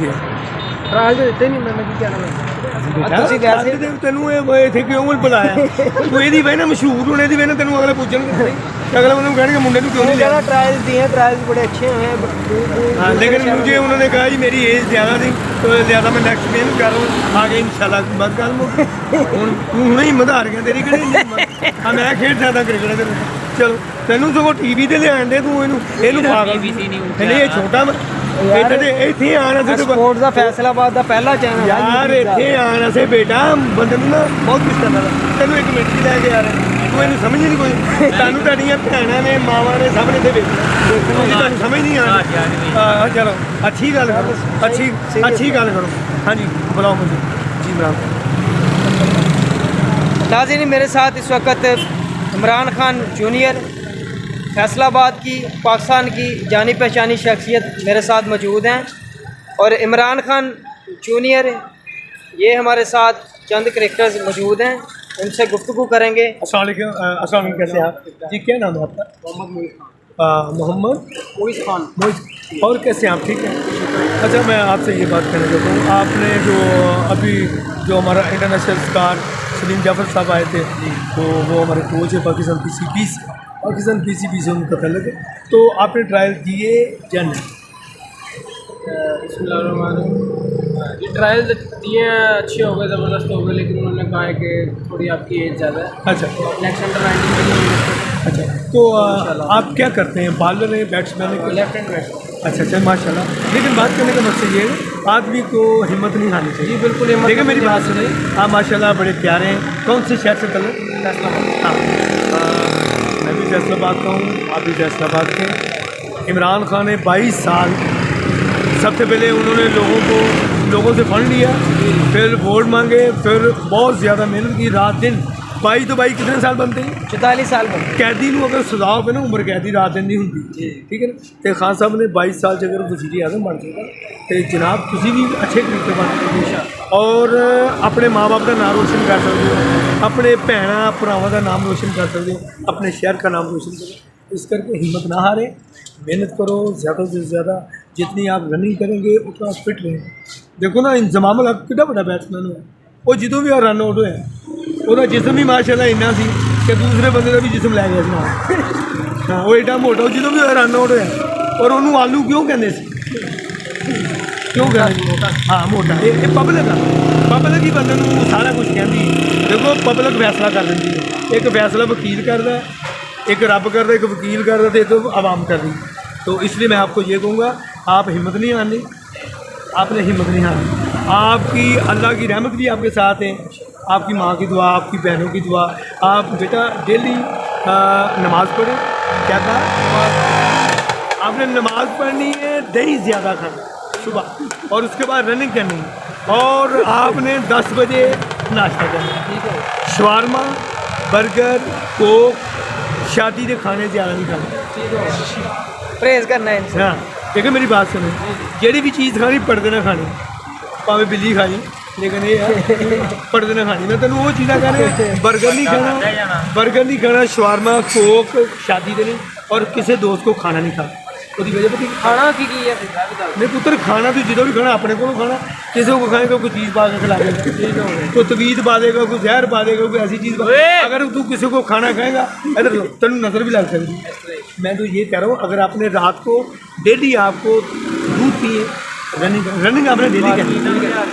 Trial तो दिते नहीं मैंने क्या कहना तेनू इतने क्यों बुलाया तू ये वजह मशहूर होने की वजह तेनों अगले पूछन अगला उन्होंने कहने मुंडे क्यों नहीं लिया ट्रायल दिए ट्रायल बड़े अच्छे हुए हैं हाँ लेकिन मुझे उन्होंने कहा जी मेरी एज ज़्यादा थी तो ज़्यादा मैं नेक्स्ट गेम कर रहा हूँ आगे इंशाल्लाह बात कर लूँ तू हूँ हिम्मत हार गया तेरी कि हाँ मैं खेल सकता क्रिकेट चलो तेनों सगों टीवी ते लिया दे तू इनू पागल ये छोटा इतने आना से स्पोर्ट्स का फैसलाबाद का पहला चैनल यार इतने आना से बेटा बंदे ना बहुत कुछ करना तेनों एक मिनट भी लैके आ रहा तू इन्हें समझ नहीं कोई तेन तेरिया भैन ने मावा ने सामने से बेचना समझ नहीं आ रहा चलो अच्छी गल करो अच्छी गल करो हाँ जी बुलाओ मुझे जी बुलाओ नाज़रीन मेरे साथ इस वक्त इमरान खान जूनियर फैसलाबाद की पाकिस्तान की जानी पहचानी शख्सियत मेरे साथ मौजूद हैं और इमरान खान जूनियर ये हमारे साथ चंद क्रिकेटर्स मौजूद हैं उनसे गुफ्तगू करेंगे। अस्सलाम वालेकुम कैसे हैं आप जी क्या नाम है आपका मोहम्मद मोइज़ खान और कैसे हैं आप ठीक हैं अच्छा मैं आपसे ये बात कहना चाहता हूँ आपने जो अभी जो हमारा इंटरनेशनल स्टार सलीम जाफर साहब आए थे तो वो हमारे कोच है पाकिस्तान PCB से उनका तल्लुक़ है तो आपने ट्रायल दिए या नहीं ये ट्रायल दिए अच्छे हो गए ज़बरदस्त हो गए लेकिन उन्होंने कहा है कि थोड़ी आपकी एज ज़्यादा है अच्छा नेक्स्ट अंडर-19 में अच्छा तो आप क्या करते हैं बॉलर हैं बैट्समैन हैं लेफ्ट हैंड बैट्समैन अच्छा माशाल्लाह लेकिन बात करने का मकसद ये है आदमी को हिम्मत नहीं हारनी चाहिए जी बिल्कुल देखिए मेरी बात सुनिए आप माशाल्लाह बड़े प्यारे हैं कौन से शहर से तल्लुक़ फैसलाबाद हाँ मैं भी फैसलाबाद का हूँ आप भी फैसलाबाद के इमरान खान ने 22 साल सबसे पहले उन्होंने लोगों से फंड लिया फिर वोट मांगे फिर बहुत ज़्यादा मेहनत की रात दिन 22 तो 22 कितने साल बनते हैं 44 साल में कैदी को अगर सजा हो ना उम्र कैदी रात दिन नहीं होंगी ठीक है ना तो खान साहब ने 22 साल से अगर वज़ीर आज़म बन जाएगा तो जनाब तुम भी अच्छे क्रिकेटर बन सकते और अपने माँ बाप का नाम रोशन कर सकते हो अपने भैन भरावां का नाम रोशन कर सकते हो अपने शहर का नाम रोशन करो इस करके हिम्मत ना हारे मेहनत करो ज़्यादा से ज़्यादा जितनी आप रनिंग करेंगे उतना फिट रहेंगे देखो ना इंजमाम अल हक कितना बड़ा बैट्समैन है वो जो भी रन आउट होया ਉਹਦਾ जिस्म भी माशाल्लाह इन्ना सी कि दूसरे बंदे का भी जिस्म लै गया हाँ वो एडा मोटा जो भी रन आउट होया और उन्होंने आलू क्यों कहते क्यों कहते हाँ मोटा ये पब्लिक आ पब्लिक ही बंदे सारा कुछ कहती देखो पब्लिक फैसला कर देती है एक फैसला वकील करता है एक रब करता एक वकील करता तो एक आवाम कर रही तो इसलिए मैं आपको ये कहूँगा आप हिम्मत नहीं हारनी आपने हिम्मत नहीं हारनी आपकी अल्लाह की रहमत भी आपके साथ है आपकी माँ की दुआ आपकी बहनों की दुआ आप बेटा डेली नमाज़ पढ़ें क्या कहा आपने नमाज़ पढ़नी है दही ज़्यादा खाना सुबह और उसके बाद रनिंग करनी है और आपने 10 बजे नाश्ता करना ठीक है शवारमा बर्गर कोक शादी के खाने ज़्यादा नहीं खाने परहेज़ करना है हाँ ठीक है मेरी बात सुनो जी भी चीज़ खानी पर्दे ना खानी भावें बिल्ली खानी लेकिन ये पर्दे ना खानी मैं तेन वो चीज़ा कहने बर्गर नहीं खाना शवारमा कोक शादी देनी और किसी दोस्त को खाना नहीं खाना उसकी वजह पता खाना की है नहीं पुत्र खाना तो जो भी खाना अपने को खाना किसी को खाएगा कोई चीज़ पा के खिला देगा कोई तवीज़ पा देगा कोई जहर पा देगा कोई ऐसी चीज़ अगर तू किसी को खाना खाएगा इधर तेन नज़र भी लग सकती मैं तो ये कह रहा हूँ अगर आपने रात को डेली आपको दूध पिए रनिंग आपने डेली करनी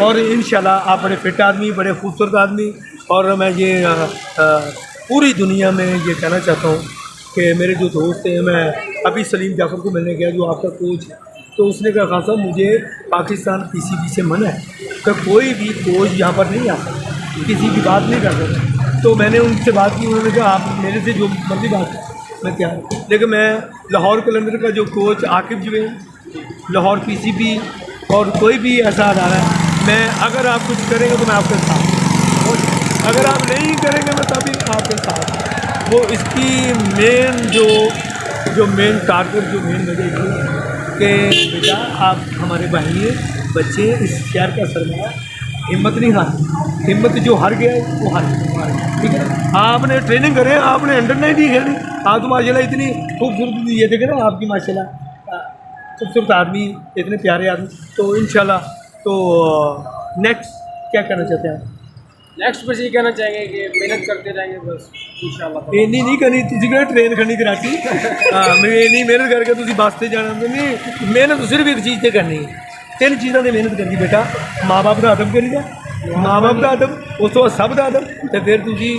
और इंशाल्लाह आप बड़े फिट आदमी बड़े खूबसूरत आदमी और मैं ये पूरी दुनिया में ये कहना चाहता हूँ कि मेरे जो दोस्त हैं मैं अभी सलीम जाफर को मिलने गया जो आपका कोच है तो उसने कहा खान साहब मुझे पाकिस्तान PCB से मना है कि कोई भी कोच यहाँ पर नहीं आ सकता किसी की बात नहीं कर सकता तो मैंने उनसे बात की उन्होंने कहा आप मेरे से जो मर्जी बात मैं क्या लेकिन मैं लाहौर कलंदर का जो कोच आकिब जुबैन लाहौर PCB और कोई भी ऐसा अदारा है मैं अगर आप कुछ करेंगे तो मैं आपके साथ अगर आप नहीं करेंगे मैं तभी आपके साथ वो इसकी मेन जो मेन टारगेट जो मेन वजह थी कि बेटा आप हमारे भाई हैं बच्चे इस शहर का सरमाया हिम्मत नहीं हारनी हिम्मत जो हार गया वो हार ठीक है आपने ट्रेनिंग करें आपने अंडर 19 खेली आप तो माशाल्लाह इतनी खूबसूरत ये देखे ना आपकी माशाल्लाह खूबसूरत आदमी, इतने प्यारे आदमी, तो इंशाल्लाह तो नेक्स्ट क्या कहना चाहते हैं? नेक्स्ट बस ये कहना चाहेंगे कि मेहनत करते रहेंगे बस इंशाल्लाह। ਇੰਨੀ ਨਹੀਂ ਕਰਨੀ ਤੁਸੀਂ ਕਿਹੜਾ ਟ੍ਰੇਨ ਖੜਨੀ ਕਰਾਚੀ ਹਾਂ ਮੈਂ ਇੰਨੀ ਮਿਹਨਤ ਕਰਕੇ ਤੁਸੀਂ ਬੱਸ ਤੇ ਜਾਣਾ ਨਹੀਂ ਮਿਹਨਤ ਸਿਰਫ ਇੱਕ ਚੀਜ਼ ਤੇ ਕਰਨੀ ਹੈ ਤਿੰਨ ਚੀਜ਼ਾਂ ਤੇ ਮਿਹਨਤ ਕਰਨੀ ਬੇਟਾ ਮਾਂ-ਬਾਪ ਦਾ ਅਦਬ ਕਰੀਦਾ ਮਾਂ-ਬਾਪ ਦਾ ਅਦਬ ਉਸ ਤੋਂ ਬਾਅਦ ਸਭ ਦਾ ਅਦਬ ਤੇ ਫਿਰ ਤੁਸੀਂ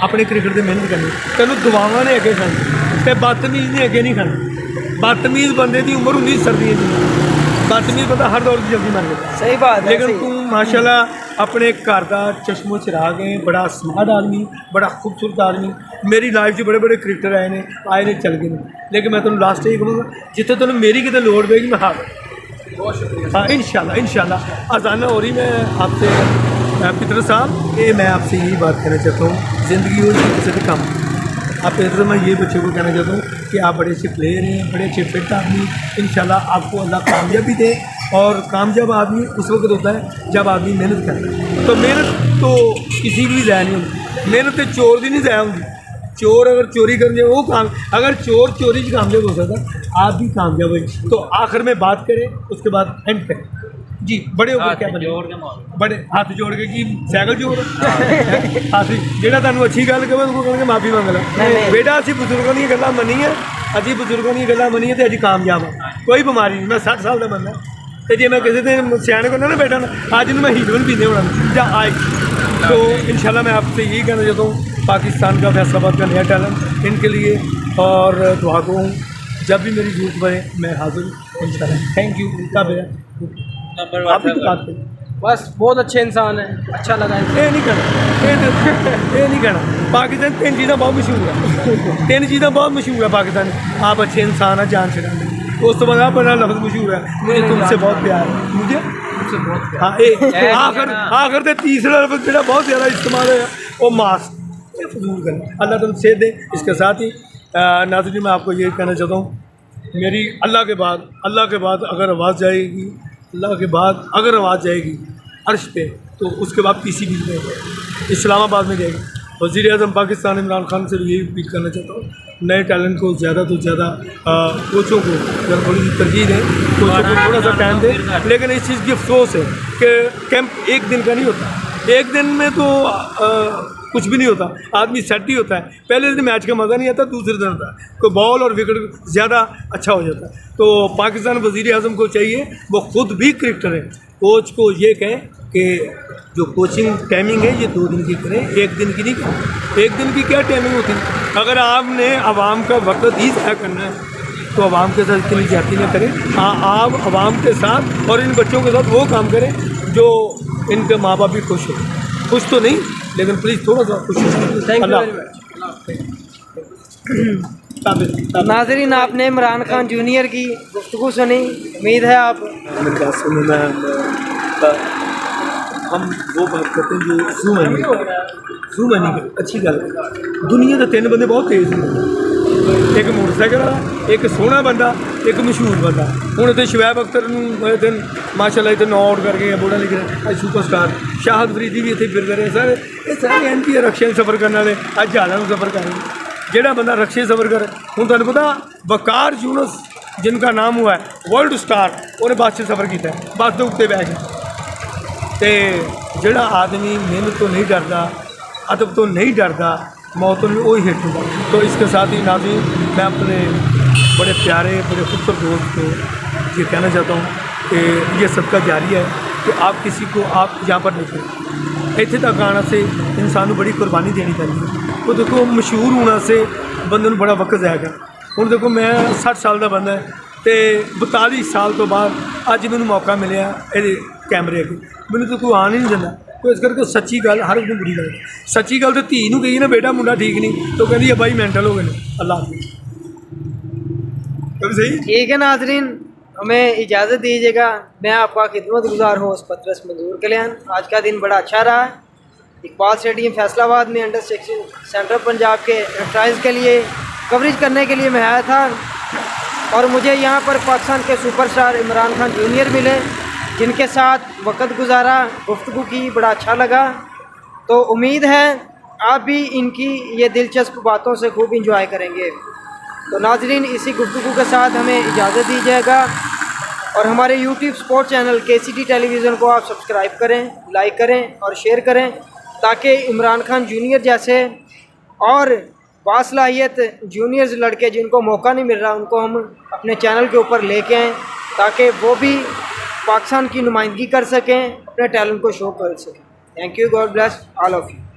ਆਪਣੇ ਕ੍ਰਿਕਟ ਤੇ ਮਿਹਨਤ ਕਰਨੀ ਤੈਨੂੰ ਦੁਆਵਾਂ ਨੇ ਅੱਗੇ ਖਾਣੀ ਤੇ ਬਦਤਮੀਜ਼ ਨੇ ਅੱਗੇ ਨਹੀਂ ਖਾਣੀ ਬਦਤਮੀਜ਼ ਬੰਦੇ ਦੀ ਉਮਰ ਹੁੰਦੀ ਸਰਦੀਆਂ ਦੀ ਬਦਤਮੀਜ਼ ਬੰਦਾ ਹਰ ਦੌਰ 'ਚ ਜਲਦੀ ਮਰ ਜਾਂਦਾ सही बात है, लेकिन सही। तू माशाल्लाह अपने घर का चश्मो चिराग है बड़ा स्मार्ट आदमी बड़ा खूबसूरत आदमी मेरी लाइफ 'ਚ बड़े बड़े क्रिकेटर आए ने चल गए ने लेकिन मैं तेन लास्ट यही कहूँगा जितने तेन मेरी कितने लोड़ पेगी मैं हार बहुत शुक्रिया। हाँ इंशाल्लाह अजाना हो रही मैं आपसे पितर साहब ये मैं आपसे यही बात कहना चाहता हूँ ज़िंदगी हो किसी भी काम आप पितर मैं ये बच्चों को कहना चाहता हूँ कि आप बड़े अच्छे प्लेयर हैं बड़े अच्छे फिट आदमी इंशाल्लाह आपको अल्लाह कामयाबी दे और कामयाब आदमी उस वक्त होता है जब आदमी मेहनत करता है तो मेहनत तो किसी की भी ज़ाया नहीं होती मेहनत तो चोर की नहीं ज़ाया होती चोर अगर चोरी कर जाए वो काम अगर चोर चोरी से कामयाब हो सकता आप भी कामयाब हो तो आखिर में बात करें उसके बाद एंड करें जी बड़े होकर क्या बने बड़े हाथ जोड़ के कि साइकिल जोड़ हाथी ਜਿਹੜਾ ਤੁਹਾਨੂੰ ਅੱਛੀ ਗੱਲ ਕਹੇ ਉਹ ਕਹਿੰਦੇ ਮਾਫੀ ਮੰਗ ਲੈ ਬੇਟਾ ਅਸੀਂ ਬਜ਼ੁਰਗਾਂ ਦੀਆਂ ਗੱਲਾਂ ਮੰਨੀਆਂ ਅਸੀਂ ਬਜ਼ੁਰਗਾਂ ਦੀਆਂ ਗੱਲਾਂ ਮੰਨੀਆਂ ਤੇ ਅੱਜ ਕਾਮਯਾਬ ਆ ਕੋਈ ਬਿਮਾਰੀ ਨਹੀਂ ਮੈਂ 60 ਸਾਲ ਦਾ ਬੰਦਾ ਤੇ ਜੇ ਮੈਂ ਕਿਸੇ ਦੇ ਸਿਆਣੇ ਕੋਲ ਨਾ ਬੈਠਾ ਅੱਜ ਨੂੰ ਮੈਂ ਹੀਰੋਇਨ ਪੀਂਦੇ ਹੋਣਾ ਜਾਂ ਆਏ तो इंशाल्लाह मैं आपसे यही कहना चाहता हूँ पाकिस्तान का फैसलाबाद का नया टैलेंट इनके लिए और दुआ को जब भी मेरी जरूरत पड़े मैं हाजिर हूँ इंशाल्लाह थैंक यू का भैया आप भी तो बात करें बस बहुत अच्छे इंसान है अच्छा लगा ये नहीं कहना ये नहीं कहना पाकिस्तान तीन चीज़ें बहुत मशहूर है तीन चीज़ें बहुत मशहूर है पाकिस्तान आप अच्छे इंसान हैं जान छड़ा उस तो बाद बड़ा लफ्ज़ मशहूर है मुझे तुमसे बहुत प्यार है मुझे हाँ आखिर ते तीसरा लफ्ज़ जो बहुत ज़्यादा इस्तेमाल है वो मास्क ये फजूल करना अल्लाह तुम सेहत दे इसके साथ ही नाज़रीन मैं आपको ये कहना चाहता हूँ मेरी अल्लाह के बाद अगर आवाज़ जाएगी अल्लाह के बाद अगर आवाज़ जाएगी अर्श पे तो उसके बाद PCB में इस्लामाबाद में जाएगी वज़ीर आज़म पाकिस्तान इमरान खान से यही अपील करना चाहता हूँ नए टैलेंट को ज़्यादा तो ज़्यादा कोचों को ज़रा थोड़ी सी तरजीह दें कोचों को थोड़ा सा टाइम दें लेकिन इस चीज़ की अफसोस है कि कैंप एक दिन का नहीं होता एक दिन में तो कुछ भी नहीं होता आदमी सेट ही होता है पहले दिन मैच का मज़ा नहीं आता दूसरे दिन आता है कोई बॉल और विकेट ज़्यादा अच्छा हो जाता है तो पाकिस्तान वज़ीर आज़म को चाहिए वो ख़ुद भी क्रिकेटर है कोच को ये कहें कि जो कोचिंग टाइमिंग है ये 2 दिन की करें एक दिन की नहीं करें एक दिन की क्या टाइमिंग होती है अगर आपने आवाम का वक्त ही ज़ाया करना है तो आवाम के साथ इतनी ज्यादती न करें हाँ आप आवाम के साथ और इन बच्चों के साथ वो काम करें जो इनके माँ बाप भी खुश हो खुश तो नहीं लेकिन प्लीज़ थोड़ा सा खुश थैंक यू हो नाजरीन आपने इमरान खान जूनियर की गुफ्तगू सुनी उम्मीद है आप मेरी बात सुनो मैं हम वो बात करते हैं जो जूम है नहीं अच्छी गल दुनिया के 3 बंदे बहुत तेज़ हैं एक मोटरसाइकिल वाला एक सोहना बंदा एक मशहूर बंदा हूँ इतने शोएब अख्तर दिन माशाल्लाह इतने नॉट करके बोर्डा लिखे अज सुपरस्टार शाहद फरीदी भी इतने फिरते रहे सर ये सारे एंटी रक्शे सफ़र करने वाले अज जहाज़ों में सफ़र कर रहे जोड़ा बंदा रक्शे सफ़र करे हूँ तुहानूं पता वकार यूनुस जिनका नाम हुआ है वर्ल्ड स्टार उन्हें बस से सफ़र किया बस के उत्ते बैठ गए तो जोड़ा आदमी मेहनत तो नहीं डरता अदब तो नहीं डरता मौत तो नहीं वही हिट होगा तो इसके साथ ही नाज़रीन मैं अपने बड़े प्यारे बड़े खूबसूरत दोस्त को ये कहना चाहता हूँ कि ये सबका जारी है कि आप किसी को आप यहाँ पर नहीं करें इतने तक आने से इंसान को बड़ी कुर्बानी देनी पैंती है तो देखो मशहूर होने से बंदे को बड़ा वक्त जाएगा हूँ देखो मैं 60 साल का बंदा है तो 42 साल तो बाद अज मैंने मौका मिले ये कैमरे अगे मैंने तो कोई आन ही नहीं देता तो इस करके सच्ची गल हर एक बुरी लगती सच्ची गल तो धी नूं कही ना बेटा मुंडा ठीक नहीं तो कहती है भाई मेंटल हो गए अल्लाह हाफिज़ सही ठीक है नाजरीन हमें इजाज़त दीजिएगा मैं आपका खिदमत गुजार हूँ पतरस मंजूर कल्याण आज का दिन बड़ा अच्छा रहा इकबाल स्टेडियम फैसलाबाद में अंडर 16 सेंट्रल पंजाब के एंट्रांस के लिए कवरेज करने के लिए मैं आया था और मुझे यहाँ पर पाकिस्तान के सुपरस्टार इमरान खान जूनियर मिले जिनके साथ वक़्त गुजारा गुफ्तगू की बड़ा अच्छा लगा तो उम्मीद है आप भी इनकी ये दिलचस्प बातों से खूब इंजॉय करेंगे तो नाजरीन इसी गुफ्तगू के साथ हमें इजाज़त दीजिएगा और हमारे YouTube sports channel KCT television को आप सब्सक्राइब करें, लाइक करें और शेयर करें, ताकि इमरान खान जूनियर जैसे और बासलाहियत जूनियर्स लड़के जिनको मौका नहीं मिल रहा उनको हम अपने चैनल के ऊपर लेके आएँ, ताकि वो भी पाकिस्तान की नुमाइंदगी कर सकें, अपने टैलेंट को शो कर सकें। Thank you, God bless all of you.